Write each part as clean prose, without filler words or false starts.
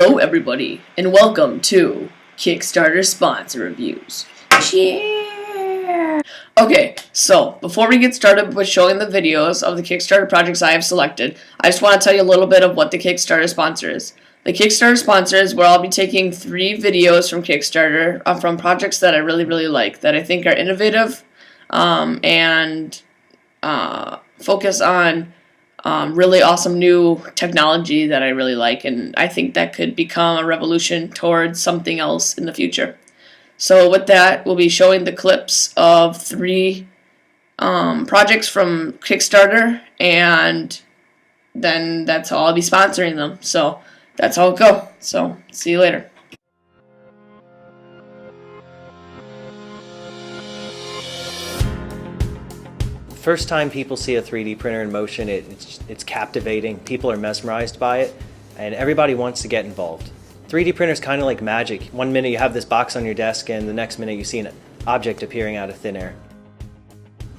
Hello everybody, and welcome to Kickstarter sponsor reviews. Cheer! Okay, so before we get started with showing the videos of the Kickstarter projects I have selected, I just want to tell you a little bit of what the Kickstarter sponsor is. The Kickstarter sponsor is where I'll be taking 3 videos from Kickstarter from projects that I really like, that I think are innovative and focus on really awesome new technology that I really like, and I think that could become a revolution towards something else in the future. So with that, we'll be showing the clips of 3 projects from Kickstarter, and then that's how I'll be sponsoring them. So that's how it'll go. So see you later. First time people see a 3D printer in motion, it's captivating. People are mesmerized by it, and everybody wants to get involved. 3D printer is kind of like magic. One minute you have this box on your desk, and the next minute you see an object appearing out of thin air.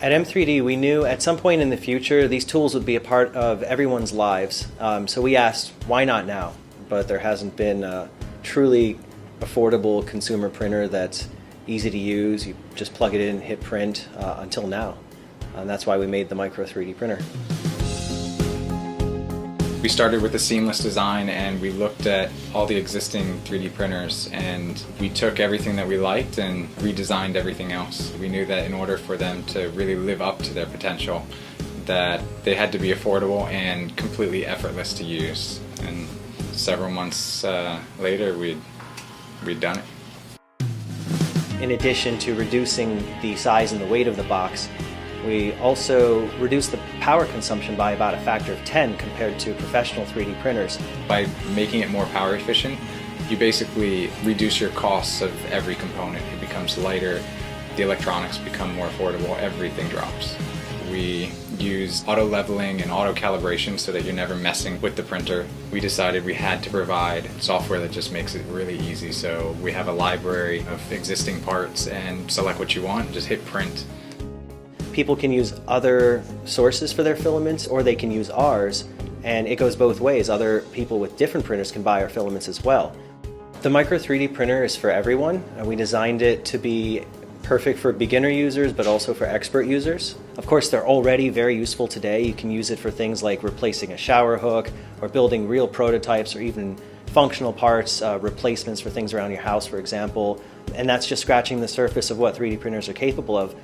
At M3D, we knew at some point in the future these tools would be a part of everyone's lives. So we asked, why not now? But there hasn't been a truly affordable consumer printer that's easy to use. You just plug it in, hit print until now. And that's why we made the Micro 3D printer. We started with a seamless design, and we looked at all the existing 3D printers, and we took everything that we liked and redesigned everything else. We knew that in order for them to really live up to their potential, that they had to be affordable and completely effortless to use. And several months later, we'd done it. In addition to reducing the size and the weight of the box, we also reduced the power consumption by about a factor of 10 compared to professional 3D printers. By making it more power efficient, you basically reduce your costs of every component. It becomes lighter, the electronics become more affordable, everything drops. We use auto leveling and auto calibration so that you're never messing with the printer. We decided we had to provide software that just makes it really easy. So we have a library of existing parts, and select what you want, just hit print. People can use other sources for their filaments, or they can use ours, and it goes both ways. Other people with different printers can buy our filaments as well. The Micro 3D printer is for everyone, and we designed it to be perfect for beginner users, but also for expert users. Of course, they're already very useful today. You can use it for things like replacing a shower hook, or building real prototypes, or even functional parts, replacements for things around your house, for example. And that's just scratching the surface of what 3D printers are capable of.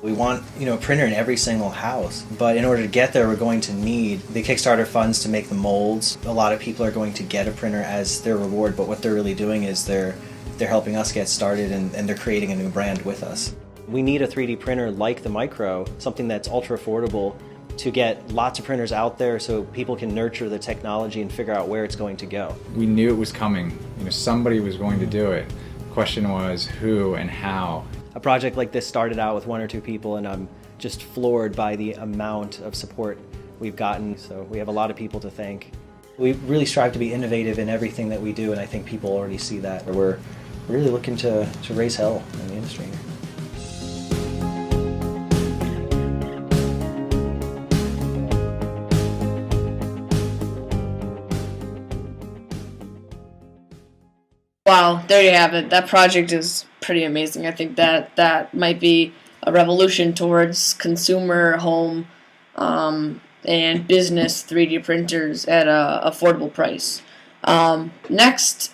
We want, a printer in every single house, but in order to get there, we're going to need the Kickstarter funds to make the molds. A lot of people are going to get a printer as their reward, but what they're really doing is they're helping us get started, and they're creating a new brand with us. We need a 3D printer like the Micro, something that's ultra affordable, to get lots of printers out there so people can nurture the technology and figure out where it's going to go. We knew it was coming. Somebody was going to do it. The question was who and how. A project like this started out with 1 or 2 people, and I'm just floored by the amount of support we've gotten. So we have a lot of people to thank. We really strive to be innovative in everything that we do, and I think people already see that. We're really looking to raise hell in the industry. Wow, there you have it. That project is pretty amazing. I think that might be a revolution towards consumer, home, and business 3D printers at a affordable price. Next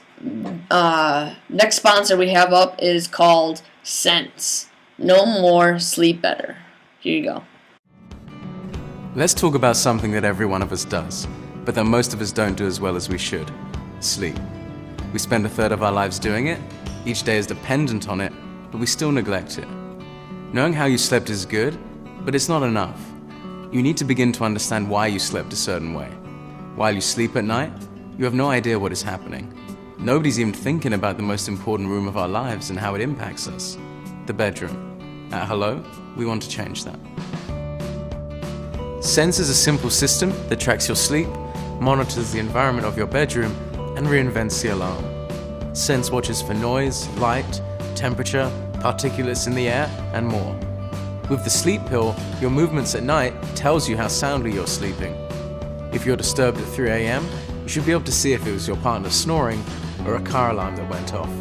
sponsor we have up is called Sense. No more, sleep better. Here you go. Let's talk about something that every one of us does, but that most of us don't do as well as we should: sleep. We spend a third of our lives doing it, each day is dependent on it, but we still neglect it. Knowing how you slept is good, but it's not enough. You need to begin to understand why you slept a certain way. While you sleep at night, you have no idea what is happening. Nobody's even thinking about the most important room of our lives and how it impacts us: the bedroom. At Hello, we want to change that. Sense is a simple system that tracks your sleep, monitors the environment of your bedroom, and reinvents the alarm. Sense watches for noise, light, temperature, particulates in the air, and more. With the sleep pill, your movements at night tells you how soundly you're sleeping. If you're disturbed at 3 a.m., you should be able to see if it was your partner snoring or a car alarm that went off.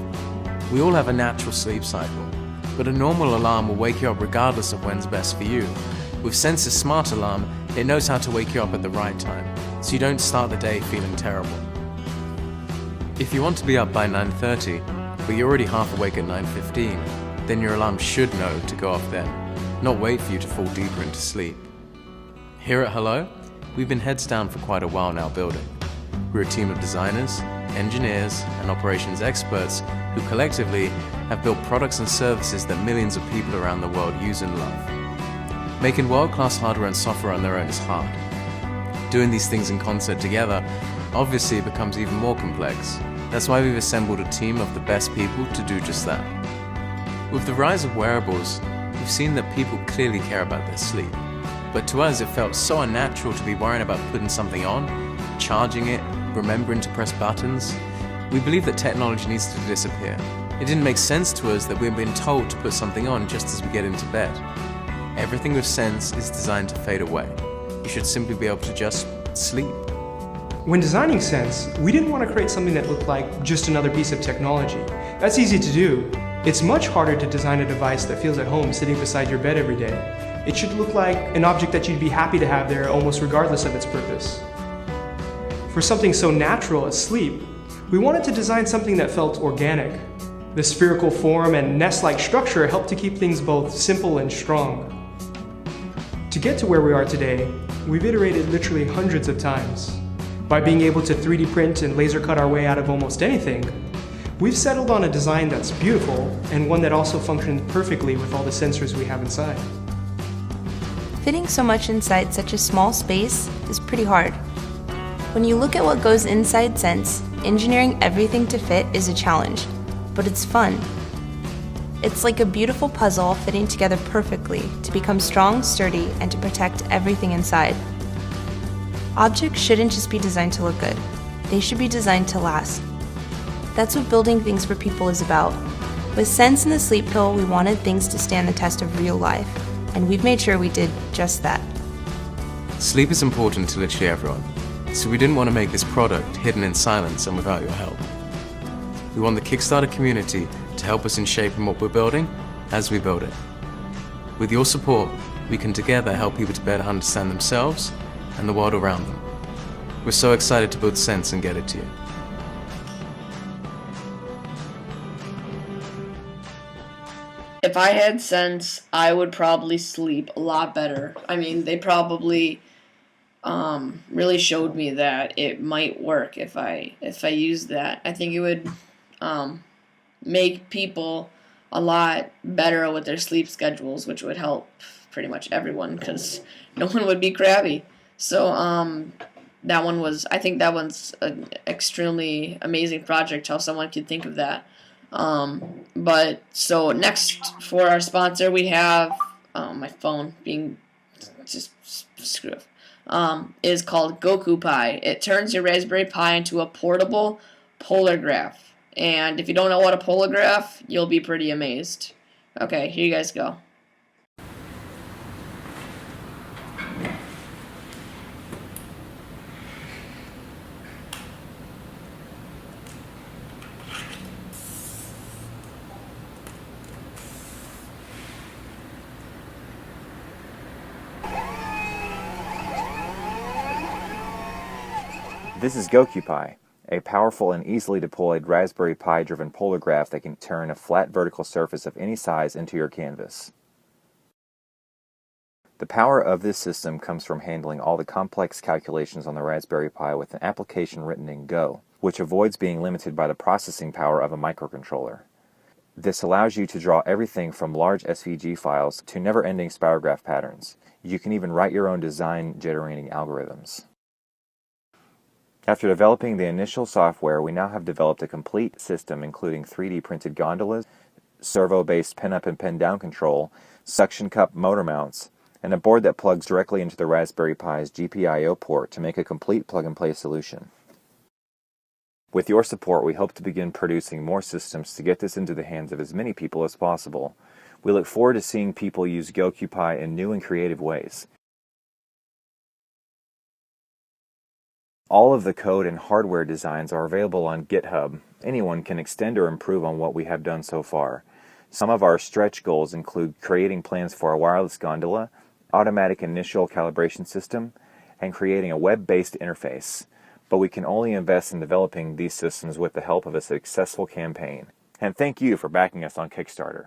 We all have a natural sleep cycle, but a normal alarm will wake you up regardless of when's best for you. With Sense's smart alarm, it knows how to wake you up at the right time, so you don't start the day feeling terrible. If you want to be up by 9:30, but you're already half awake at 9:15, then your alarm should know to go off then, not wait for you to fall deeper into sleep. Here at Hello, we've been heads down for quite a while now building. We're a team of designers, engineers, and operations experts who collectively have built products and services that millions of people around the world use and love. Making world-class hardware and software on their own is hard. Doing these things in concert together obviously becomes even more complex. That's why we've assembled a team of the best people to do just that. With the rise of wearables, we've seen that people clearly care about their sleep. But to us, it felt so unnatural to be worrying about putting something on, charging it, remembering to press buttons. We believe that technology needs to disappear. It didn't make sense to us that we've been told to put something on just as we get into bed. Everything with Sense is designed to fade away. You should simply be able to just sleep. When designing Sense, we didn't want to create something that looked like just another piece of technology. That's easy to do. It's much harder to design a device that feels at home sitting beside your bed every day. It should look like an object that you'd be happy to have there almost regardless of its purpose. For something so natural as sleep, we wanted to design something that felt organic. The spherical form and nest-like structure helped to keep things both simple and strong. To get to where we are today, we've iterated literally hundreds of times. By being able to 3D print and laser cut our way out of almost anything, we've settled on a design that's beautiful and one that also functions perfectly with all the sensors we have inside. Fitting so much inside such a small space is pretty hard. When you look at what goes inside Sense, engineering everything to fit is a challenge, but it's fun. It's like a beautiful puzzle fitting together perfectly to become strong, sturdy, and to protect everything inside. Objects shouldn't just be designed to look good. They should be designed to last. That's what building things for people is about. With Sense and the Sleep Pill, we wanted things to stand the test of real life, and we've made sure we did just that. Sleep is important to literally everyone, so we didn't want to make this product hidden in silence and without your help. We want the Kickstarter community to help us in shaping what we're building as we build it. With your support, we can together help people to better understand themselves and the world around them. We're so excited to build Sense and get it to you. If I had Sense, I would probably sleep a lot better. I mean, they probably really showed me that it might work if I used that. I think it would make people a lot better with their sleep schedules, which would help pretty much everyone because no one would be crabby. So I think that one's an extremely amazing project, how someone could think of that. But so next for our sponsor, we have my phone being just screw is called Gocupi. It turns your Raspberry Pi into a portable polar graph. And if you don't know what a polar graph, you'll be pretty amazed. Okay, here you guys go. This is Gocupi, a powerful and easily deployed Raspberry Pi-driven polar graph that can turn a flat vertical surface of any size into your canvas. The power of this system comes from handling all the complex calculations on the Raspberry Pi with an application written in Go, which avoids being limited by the processing power of a microcontroller. This allows you to draw everything from large SVG files to never-ending spirograph patterns. You can even write your own design-generating algorithms. After developing the initial software, we now have developed a complete system including 3D printed gondolas, servo-based pin-up and pin-down control, suction cup motor mounts, and a board that plugs directly into the Raspberry Pi's GPIO port to make a complete plug-and-play solution. With your support, we hope to begin producing more systems to get this into the hands of as many people as possible. We look forward to seeing people use Gocupi in new and creative ways. All of the code and hardware designs are available on GitHub. Anyone can extend or improve on what we have done so far. Some of our stretch goals include creating plans for a wireless gondola, automatic initial calibration system, and creating a web-based interface. But we can only invest in developing these systems with the help of a successful campaign. And thank you for backing us on Kickstarter.